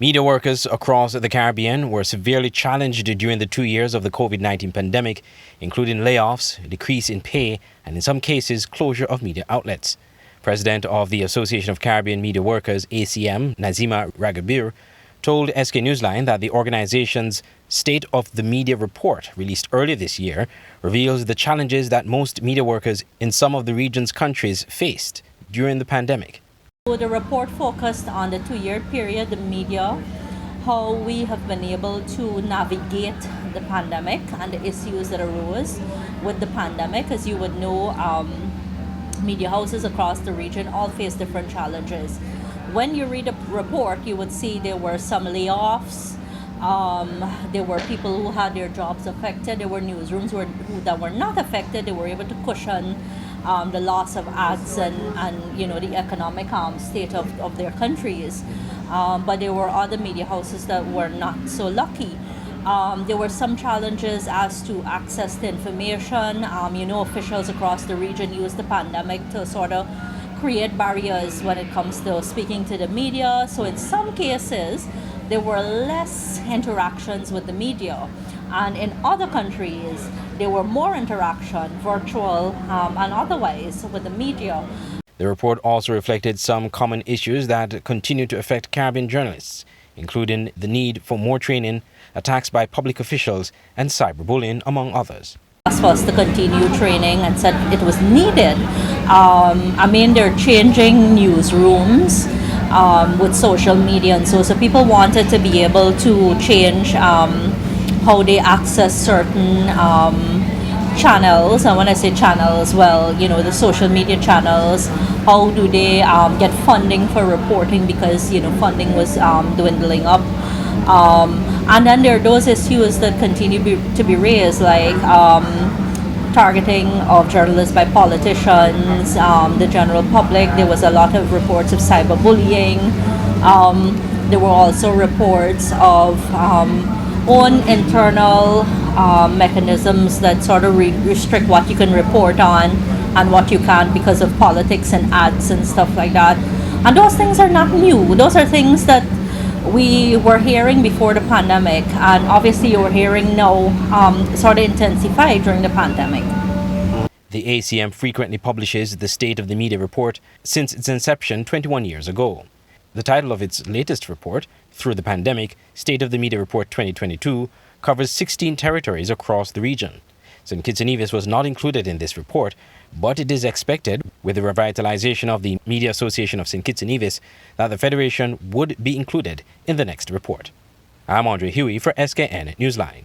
Media workers across the Caribbean were severely challenged during the 2 years of the COVID-19 pandemic, including layoffs, decrease in pay, and in some cases, closure of media outlets. President of the Association of Caribbean Media Workers, ACM, Nazima Ragabir, told SK Newsline that the organization's State of the Media report, released earlier this year, reveals the challenges that most media workers in some of the region's countries faced during the pandemic. The report focused on the 2-year period, the media, how we have been able to navigate the pandemic and the issues that arose with the pandemic. As you would know, media houses across the region all face different challenges. When you read a report, you would see there were some layoffs, there were people who had their jobs affected, there were newsrooms that were not affected. They were able to cushion the loss of ads and the economic state of their countries. But there were other media houses that were not so lucky. There were some challenges as to access to information. Officials across the region used the pandemic to sort of create barriers when it comes to speaking to the media. So in some cases, there were less interactions with the media. And in other countries, there were more interaction, virtual and otherwise, with the media. The report also reflected some common issues that continue to affect Caribbean journalists, including the need for more training, attacks by public officials, and cyberbullying, among others. Asked for us to continue training and said it was needed. They're changing newsrooms with social media and so people wanted to be able to change how they access certain channels. And when I say channels, the social media channels, how do they get funding for reporting, because funding was dwindling up. And then there are those issues that continue to be raised, like targeting of journalists by politicians, the general public. There was a lot of reports of cyberbullying. There were also reports of own internal mechanisms that sort of restrict what you can report on and what you can't because of politics and ads and stuff like that. And those things are not new. Those are things that we were hearing before the pandemic, and obviously you're hearing now sort of intensified during the pandemic. The ACM frequently publishes the State of the Media report since its inception 21 years ago. The title of its latest report, Through the Pandemic, State of the Media Report 2022, covers 16 territories across the region. St. Kitts and Nevis was not included in this report, but it is expected, with the revitalization of the Media Association of St. Kitts and Nevis, that the Federation would be included in the next report. I'm Andre Huey for SKN Newsline.